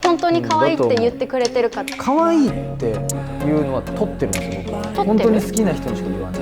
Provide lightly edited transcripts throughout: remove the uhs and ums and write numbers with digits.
本当に可愛いって言ってくれてるか。可愛いっていうのは取ってるんですよ僕は。本当に好きな人にしか言わない。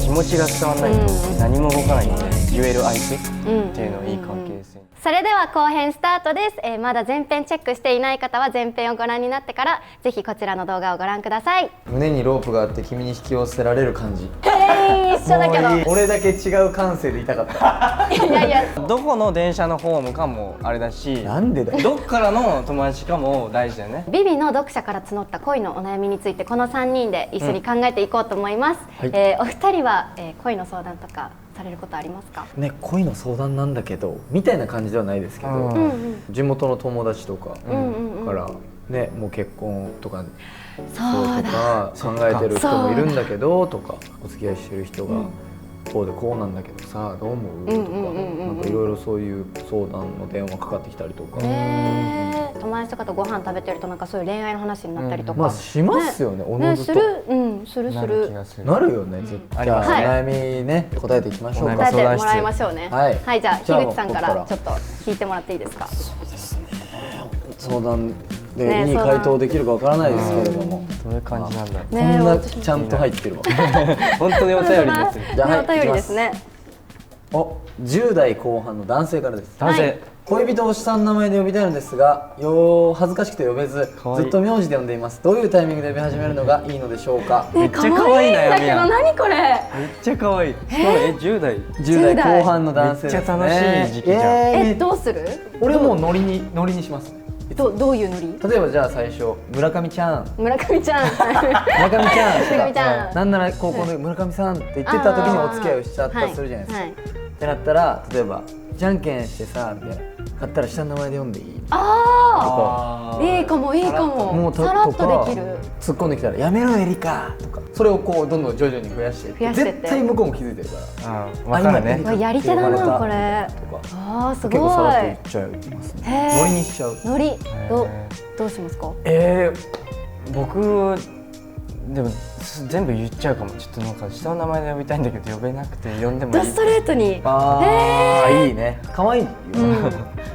気持ちが伝わらないと何も動かないので、言える相手っていうのはいい関係性。それでは後編スタートです。まだ前編チェックしていない方は前編をご覧になってからぜひこちらの動画をご覧ください。胸にロープがあって君に引き寄せられる感じ。一緒だけど。もういい。俺だけ違う感性でいたかった。いやいや。どこの電車のホームかもあれだし、なんでだよ。どっからの友達かも大事だよね。ビビの読者から募った恋のお悩みについてこの3人で一緒に考えていこうと思います。お二人は、恋の相談とかされることありますか？ね、恋の相談なんだけどみたいな感じではないですけど、地元の友達とかからね、もう結婚とかそうとか考えてる人もいるんだけどとか、お付き合いしてる人がこうでこうなんだけどさどう思うとか、なんかいろいろそういう相談の電話かかってきたりとか。友達とかとご飯食べてるとなんかそういう恋愛の話になったりとか、まあしますよね。おのずとするなる気がする。なるよね。絶対。じゃあお悩みね答えていきましょうか。答えてもらいましょうね。はい。じゃあ樋口さんからちょっと聞いてもらっていいですか？相談でいい回答できるかわからないですけれども、そういう感じなんだ。こんなちゃんと入ってるわ。本当にお便りですね。じゃあお便りですね。お、10代後半の男性からです。男性。恋人を下の名前で呼びたいのですが、恥ずかしくて呼べず、ずっと名字で呼んでいます。どういうタイミングで呼び始めるのがいいのでしょうか？めっちゃ可愛い悩みやん。何これ？めっちゃ可愛い。しかも10代。10代後半の男性ですね。めっちゃ楽しい時期じゃん。どうする？俺もうノリにしますね。どういうノリ？例えばじゃあ最初村上ちゃん。村上ちゃん。村上ちゃん。村上ちゃん。なんなら高校で村上さんって言ってた時にお付き合いをしちゃったとするじゃないですか。ってなったら例えばじゃんけんしてさみたいな。買ったら下の名前で読んでいい？ああ、いいかもいいかも。もうさらっとできる。突っ込んできたらやめろエリカとか、それをこうどんどん徐々に増やしていって絶対向こうも気づいてるから。分かるね。やり手だなこれ。ああすごい。結構さらっと言っちゃいますね。ノリにしちゃう。ノリどうしますか？僕でも全部言っちゃうかも。ちょっとなんか下の名前で呼びたいんだけど呼べなくて呼んでもいい？ストレートに。いいね。可愛いよ。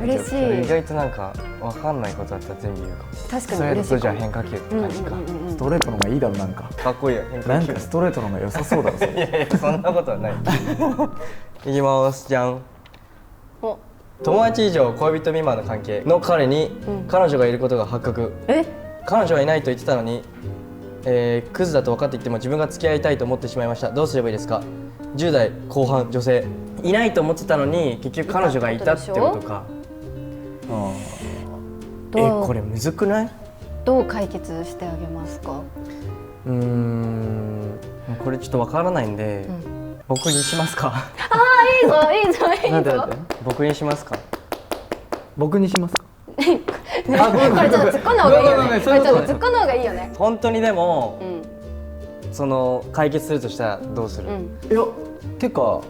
嬉しい。意外となんか分かんないことだったら全部言うかも。確かにそういうとじゃあ変化球って感じか。ストレートの方がいいだろ。なんかかっこいいよ。なんかストレートの方が良さそうだろ。いやいやそんなことはない。いきますじゃん。友達以上恋人未満の関係の彼に彼女がいることが発覚。彼女はいないと言ってたのにクズだと分かっていても自分が付き合いたいと思ってしまいました。どうすればいいですか？10代後半女性。いないと思ってたのに結局彼女がいたってことか。これむずくない？どう解決してあげますか？これちょっと分からないんで、僕にしますか？いいぞ。僕にしますか？僕にしますか？これちょっと突っ込んだ方がいいよね。これちょっと突っ込んだ方がいいよね。本当にでもその解決するとしたらどうする？いやてか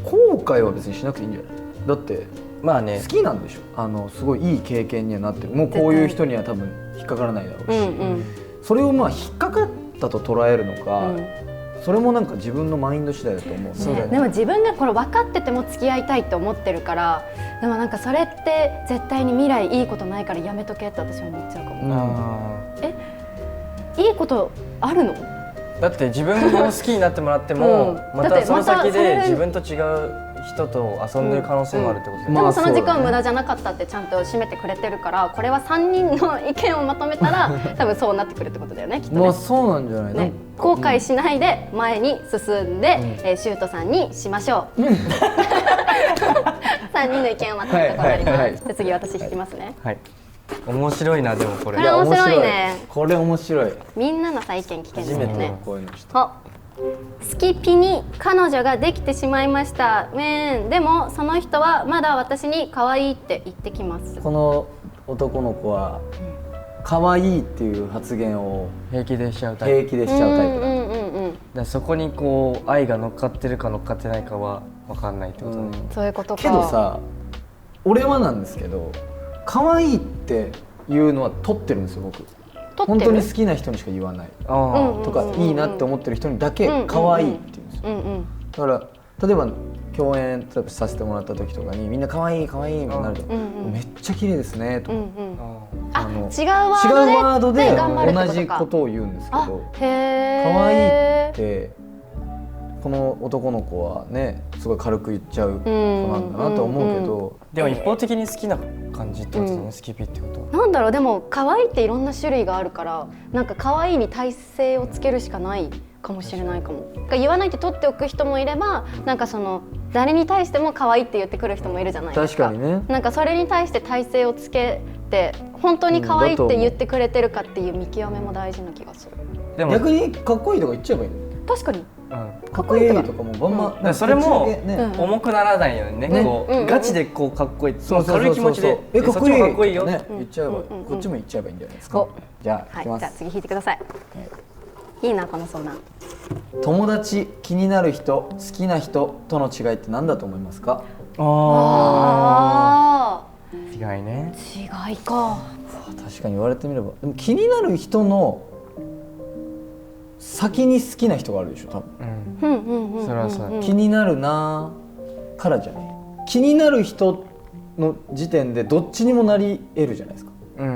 後悔は別にしなくていいんじゃない？だってまあね好きなんでしょ。すごいいい経験にはなってる。もうこういう人には多分引っかからないだろうし、それをまあ引っかかったと捉えるのか、それもなんか自分のマインド次第だと思う。そうだね。でも自分がこれ分かってても付き合いたいって思ってるから、でもなんかそれって絶対に未来いいことないからやめとけって私は思っちゃうかも。いいことあるの？だって自分も好きになってもらっても、またその先で自分と違う人と遊んでる可能性もあるってことで、でもその時間は無駄じゃなかったってちゃんと締めてくれてるから、これは3人の意見をまとめたら多分そうなってくるってことだよね、きっとね。まあそうなんじゃないの？後悔しないで前に進んで、シュートさんにしましょう。3人の意見をまとめたことになります。じゃあ次私引きますね。はい。面白いな。でもこれ面白いね。これ面白い。みんなのさ意見聞けるんだよね。こういうのした。スキピに彼女ができてしまいました。でもその人はまだ私に可愛いって言ってきます。この男の子は可愛いっていう発言を平気でしちゃうタイプ。平気でしちゃうタイプだ。そこにこう愛が乗っかってるか乗っかってないかは分かんないってことね。そういうことか。けどさ、俺はなんですけど、可愛いっていうのは取ってるんですよ僕。本当に好きな人にしか言わないとか、いいなって思ってる人にだけ可愛いって言うんですよ。だから例えば共演例えばさせてもらった時とかにみんな可愛い可愛いみたいになると、めっちゃ綺麗ですねとか、違うワードで同じことを言うんですけど、可愛いってこの男の子はねすごい軽く言っちゃう子なんだなと思うけど、でも一方的に好きな感じってことですね、スキピってことは。なんだろう、でも可愛いっていろんな種類があるから、なんか可愛いに耐性をつけるしかないかもしれないかも。言わないって取っておく人もいれば、なんかその誰に対しても可愛いって言ってくる人もいるじゃないですか。確かにね。なんかそれに対して耐性をつけて本当に可愛いって言ってくれてるかっていう見極めも大事な気がする。でも逆にかっこいいとか言っちゃえばいいの。確かに。かっこいいとかもバンバン、それも重くならないようにね、こうガチでこうかっこいい、軽い気持ちでかっこいい、かっこいいよね言っちゃえば、こっちも言っちゃえばいいんじゃないですか。じゃあ、じゃあ次引いてください。いいなこの相談。友達、気になる人、好きな人との違いって何だと思いますか？違いね。違いか。確かに言われてみれば、でも気になる人の先に好きな人があるでしょ多分。それはそう。気になるなからじゃない。気になる人の時点でどっちにもなり得るじゃないですか。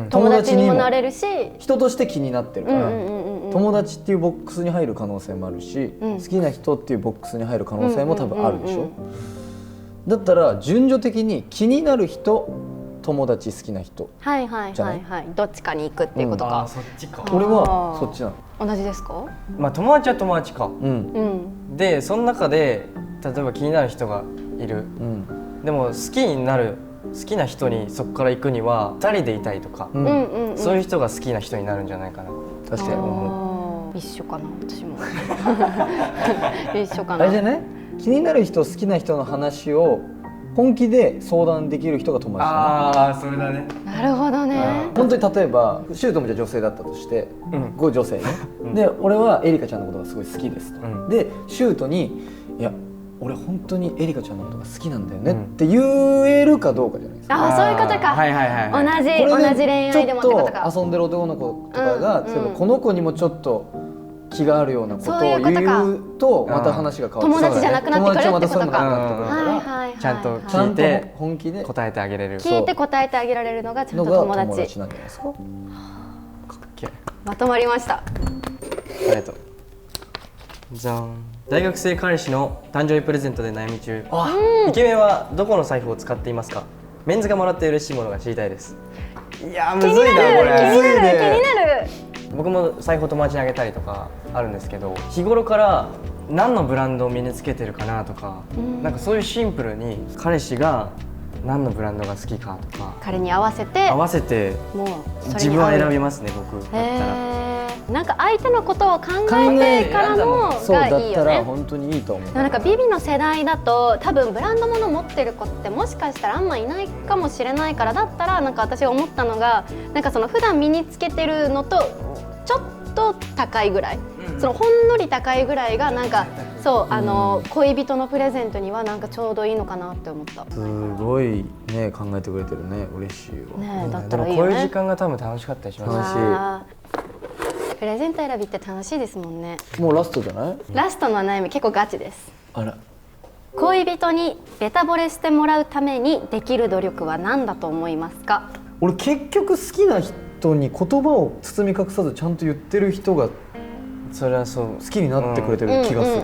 友達にもなれるし、人として気になってるから、友達っていうボックスに入る可能性もあるし、好きな人っていうボックスに入る可能性も多分あるでしょ。だったら順序的に気になる人、友達、好きな人じゃない？どっちかに行くっていうことか。そっちか。俺はそっちなの。同じですか？まあ友達は友達か。でその中で例えば気になる人がいる。でも好きになる好きな人にそこから行くには2人でいたいとか、そういう人が好きな人になるんじゃないかな。確かに思う。一緒かな私も。一緒かな。あれじゃない？気になる人、好きな人の話を本気で相談できる人が友達だね。ああ、それだね。なるほどね。本当に例えばシュートもじゃ女性だったとして、ご女性ね。で俺はエリカちゃんのことがすごい好きですと。でシュートにいや俺本当にエリカちゃんのことが好きなんだよねって言えるかどうかじゃないですか。ああ、そういうことか。同じ恋愛でもってことか。遊んでる男の子とかが例えばこの子にもちょっと気があるようなことを言うとまた話が変わって、友達じゃなくなってくるってことか。ちゃんと聞いて本気で答えてあげれる。聞いて答えてあげられるのがちゃんと友達。友達なんじゃないですか。かっけえ。まとまりました。ありがとう。じゃん。大学生彼氏の誕生日プレゼントで悩み中。イケメンはどこの財布を使っていますか？メンズがもらって嬉しいものが知りたいです。いやむずいなこれ。気になる。僕も財布を友達にあげたりとかあるんですけど、日頃から何のブランドを身につけてるかなとか、なんかそういうシンプルに彼氏が何のブランドが好きかとか、彼に合わせてもう自分は選びますね僕だったら。なんか相手のことを考えてからのがいいよね。そうだったら本当にいいと思う。なんかビビの世代だと多分ブランド物持ってる子ってもしかしたらあんまいないかもしれないから、だったらなんか私が思ったのが、なんかその普段身につけてるのとちょっと高いぐらい、そのほんのり高いぐらいがなんかそう恋人のプレゼントにはなんかちょうどいいなって思った。すごいね考えてくれてるね。嬉しいわ。ねだったらいいよね。こういう時間が多分楽しかったりしますし。楽しい。プレゼント選びって楽しいですもんね。もうラストじゃない？ラストの悩み結構ガチです。あら。恋人にベタ惚れしてもらうためにできる努力は何だと思いますか？俺結局好きな人に言葉を包み隠さずちゃんと言ってる人がそれはそう好きになってくれてる気がす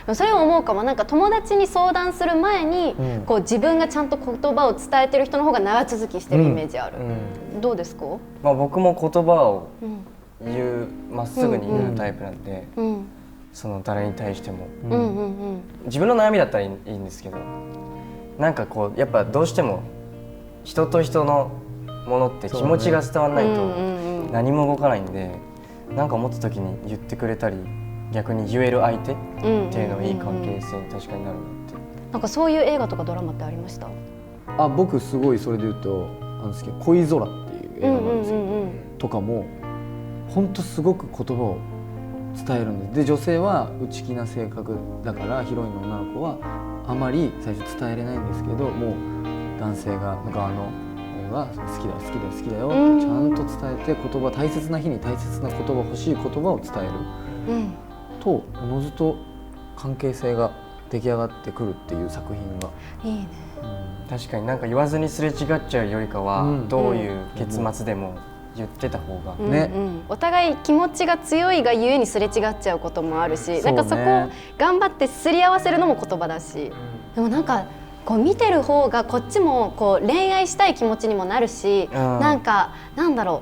る。それを思うかも。なんか友達に相談する前に、こう自分がちゃんと言葉を伝えてる人の方が長続きしてるイメージある。どうですか？まあ僕も言葉をまっすぐに言うタイプなんで、その誰に対しても自分の悩みだったらいいんですけど、なんかこうやっぱどうしても人と人のものって気持ちが伝わらないと何も動かないんで、なんか思った時に言ってくれたり逆に言える相手っていうのはいい関係性に確かになるなって。なんかそういう映画とかドラマってありました？僕すごいそれで言うと恋空っていう映画なんですけど、とかも本当すごく言葉を伝えるんです。で女性は内気な性格だからヒロインの女の子はあまり最初伝えれないんですけど、もう男性が側の方が好きだよ好きだよ好きだよってちゃんと伝えて、言葉大切な日に大切な言葉欲しい言葉を伝えるとおのずと関係性が出来上がってくるっていう作品がいいね。確かになんか言わずにすれ違っちゃうよりかは、どういう結末でも言ってた方がね、お互い気持ちが強いがゆえにすれ違っちゃうこともあるし、なんかそこを頑張ってすり合わせるのも言葉だし、でもなんかこう見てる方がこっちもこう恋愛したい気持ちにもなるし、なんかなんだろ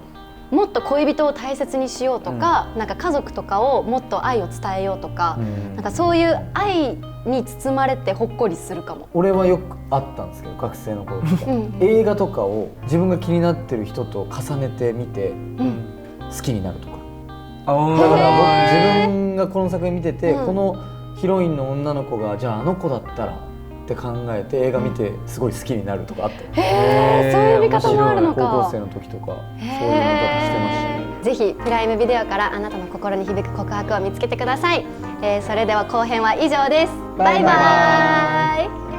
う、もっと恋人を大切にしようとか、なんか家族とかをもっと愛を伝えようとか、なんかそういう愛に包まれてほっこりするかも。俺はよくあったんですけど、学生の頃とか映画とかを自分が気になってる人と重ねてみて好きになるとか、だから自分がこの作品見てて、このヒロインの女の子がじゃああの子だったらって考えて映画見てすごい好きになるとかあった。そういう見方もあるのか。高校生の時とかそういう見方してましたね。ぜひプライムビデオからあなたの心に響く告白を見つけてください。それでは後編は以上です。バイバイ。